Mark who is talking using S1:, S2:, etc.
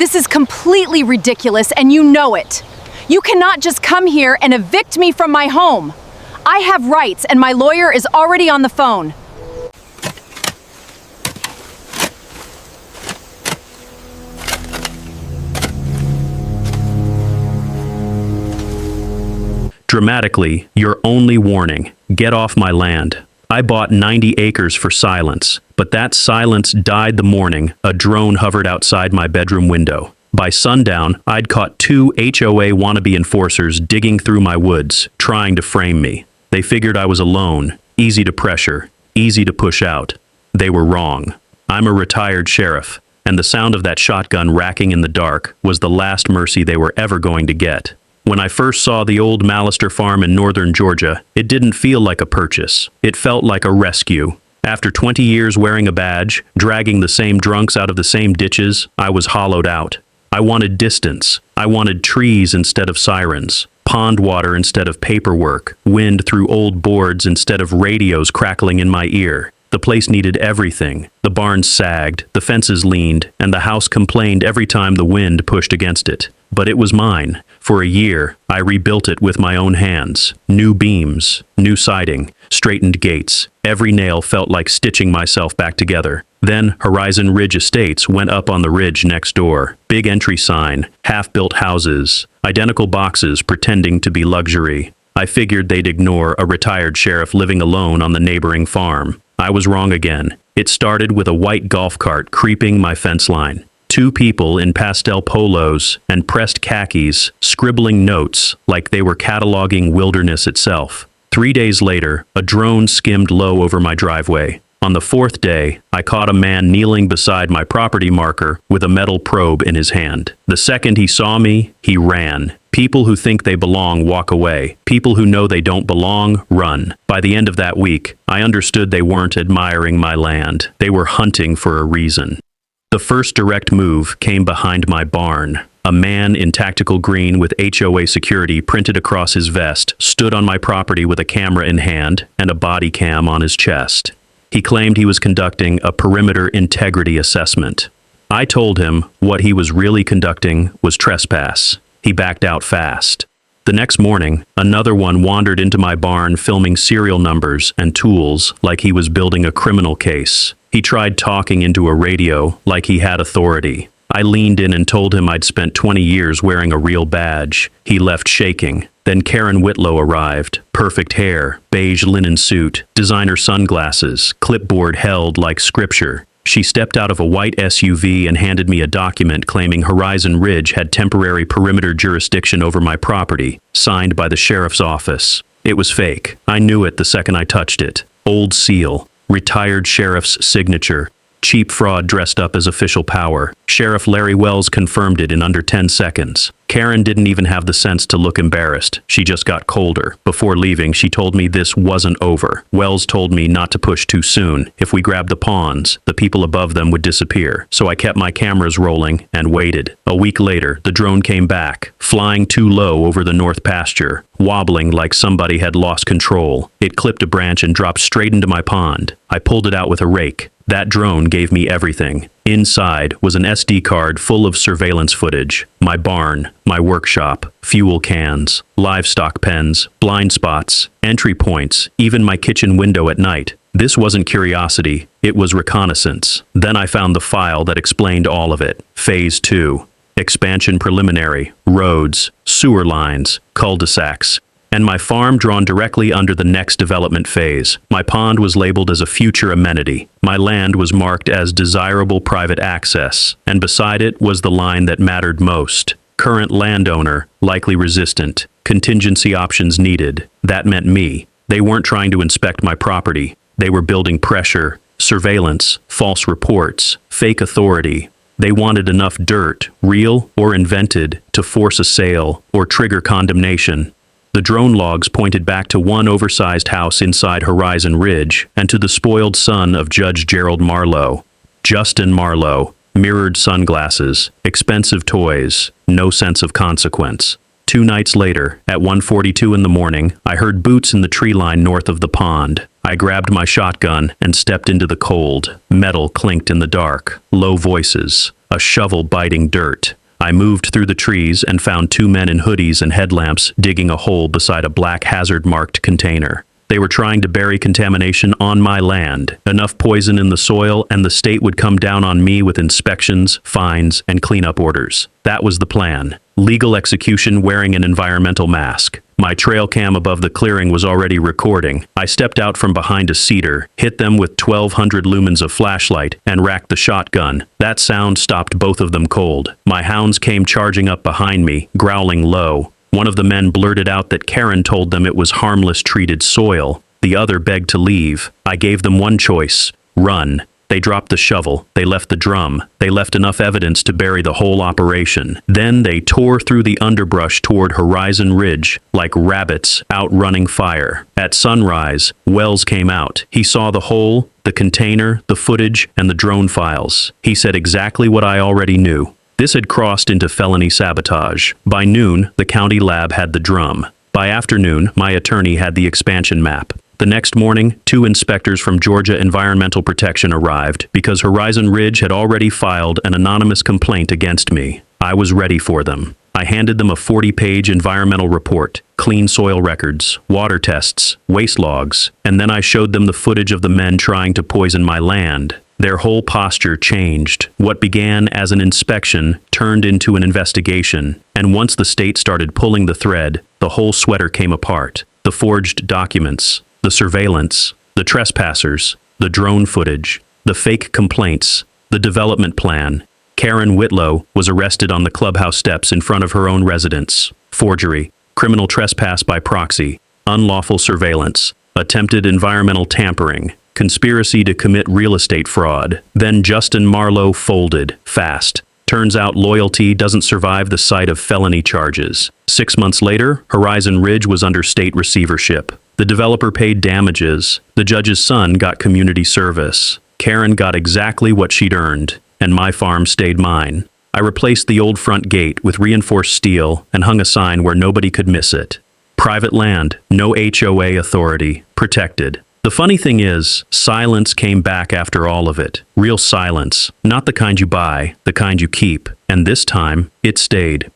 S1: This is completely ridiculous, and you know it. You cannot just come here and evict me from my home. I have rights, and my lawyer is already on the phone.
S2: Dramatically, your only warning: get off my land. I bought 90 acres for silence, but that silence died the morning a drone hovered outside my bedroom window. By sundown, I'd caught 2 HOA wannabe enforcers digging through my woods, trying to frame me. They figured I was alone, easy to pressure, easy to push out. They were wrong. I'm a retired sheriff, and the sound of that shotgun racking in the dark was the last mercy they were ever going to get. When I first saw the old Mallister farm in northern Georgia, it didn't feel like a purchase. It felt like a rescue. After 20 years wearing a badge, dragging the same drunks out of the same ditches, I was hollowed out. I wanted distance. I wanted trees instead of sirens, pond water instead of paperwork, wind through old boards instead of radios crackling in my ear. The place needed everything. The barns sagged, the fences leaned, and the house complained every time the wind pushed against it. But it was mine. For a year, I rebuilt it with my own hands. New beams, new siding, straightened gates. Every nail felt like stitching myself back together. Then Horizon Ridge Estates went up on the ridge next door. Big entry sign, half-built houses, identical boxes pretending to be luxury. I figured they'd ignore a retired sheriff living alone on the neighboring farm. I was wrong again. It started with a white golf cart creeping my fence line. 2 people in pastel polos and pressed khakis scribbling notes like they were cataloging wilderness itself. 3 days later, a drone skimmed low over my driveway. On the 4th day, I caught a man kneeling beside my property marker with a metal probe in his hand. The second he saw me, he ran. People who think they belong walk away. People who know they don't belong run. By the end of that week, I understood they weren't admiring my land. They were hunting for a reason. The first direct move came behind my barn. A man in tactical green with HOA security printed across his vest stood on my property with a camera in hand and a body cam on his chest. He claimed he was conducting a perimeter integrity assessment. I told him what he was really conducting was trespass. He backed out fast. The next morning, another one wandered into my barn filming serial numbers and tools like he was building a criminal case. He tried talking into a radio like he had authority. I leaned in and told him I'd spent 20 years wearing a real badge. He left shaking. Then Karen Whitlow arrived. Perfect hair, beige linen suit, designer sunglasses, clipboard held like scripture. She stepped out of a white SUV and handed me a document claiming Horizon Ridge had temporary perimeter jurisdiction over my property, signed by the sheriff's office. It was fake. I knew it the second I touched it. Old seal. Retired sheriff's signature. Cheap fraud dressed up as official power. Sheriff Larry Wells confirmed it in under 10 seconds. Karen didn't even have the sense to look embarrassed. She just got colder. Before leaving, she told me this wasn't over. Wells told me not to push too soon. If we grabbed the pawns, the people above them would disappear. So I kept my cameras rolling and waited. A week later, the drone came back, flying too low over the north pasture, wobbling like somebody had lost control. It clipped a branch and dropped straight into my pond. I pulled it out with a rake. That drone gave me everything. Inside was an SD card full of surveillance footage. My barn, my workshop, fuel cans, livestock pens, blind spots, entry points, even my kitchen window at night. This wasn't curiosity, it was reconnaissance. Then I found the file that explained all of it. Phase 2. Expansion preliminary. Roads, sewer lines, cul-de-sacs. And my farm drawn directly under the next development phase. My pond was labeled as a future amenity. My land was marked as desirable private access, and beside it was the line that mattered most. Current landowner, likely resistant, contingency options needed. That meant me. They weren't trying to inspect my property. They were building pressure, surveillance, false reports, fake authority. They wanted enough dirt, real or invented, to force a sale or trigger condemnation. The drone logs pointed back to one oversized house inside Horizon Ridge and to the spoiled son of Judge Gerald Marlowe. Justin Marlowe, mirrored sunglasses, expensive toys, no sense of consequence. 2 nights later, at 1:42 in the morning, I heard boots in the tree line north of the pond. I grabbed my shotgun and stepped into the cold. Metal clinked in the dark. Low voices. A shovel biting dirt. I moved through the trees and found two men in hoodies and headlamps digging a hole beside a black hazard-marked container. They were trying to bury contamination on my land. Enough poison in the soil and the state would come down on me with inspections, fines, and cleanup orders. That was the plan. Legal execution wearing an environmental mask. My trail cam above the clearing was already recording. I stepped out from behind a cedar, hit them with 1,200 lumens of flashlight, and racked the shotgun. That sound stopped both of them cold. My hounds came charging up behind me, growling low. One of the men blurted out that Karen told them it was harmless treated soil. The other begged to leave. I gave them one choice: run. They dropped the shovel. They left the drum. They left enough evidence to bury the whole operation. Then they tore through the underbrush toward Horizon Ridge, like rabbits outrunning fire. At sunrise, Wells came out. He saw the hole, the container, the footage, and the drone files. He said exactly what I already knew. This had crossed into felony sabotage. By noon, the county lab had the drum. By afternoon, my attorney had the expansion map. The next morning, 2 inspectors from Georgia Environmental Protection arrived because Horizon Ridge had already filed an anonymous complaint against me. I was ready for them. I handed them a 40-page environmental report, clean soil records, water tests, waste logs, and then I showed them the footage of the men trying to poison my land. Their whole posture changed. What began as an inspection turned into an investigation, and once the state started pulling the thread, the whole sweater came apart. The forged documents, the surveillance, the trespassers, the drone footage, the fake complaints, the development plan. Karen Whitlow was arrested on the clubhouse steps in front of her own residence. Forgery, criminal trespass by proxy, unlawful surveillance, attempted environmental tampering, conspiracy to commit real estate fraud. Then Justin Marlowe folded, fast. Turns out loyalty doesn't survive the sight of felony charges. 6 months later, Horizon Ridge was under state receivership. The developer paid damages. The judge's son got community service. Karen got exactly what she'd earned, and my farm stayed mine. I replaced the old front gate with reinforced steel and hung a sign where nobody could miss it. Private land, no HOA authority, protected. The funny thing is, silence came back after all of it. Real silence. Not the kind you buy, the kind you keep. And this time, it stayed.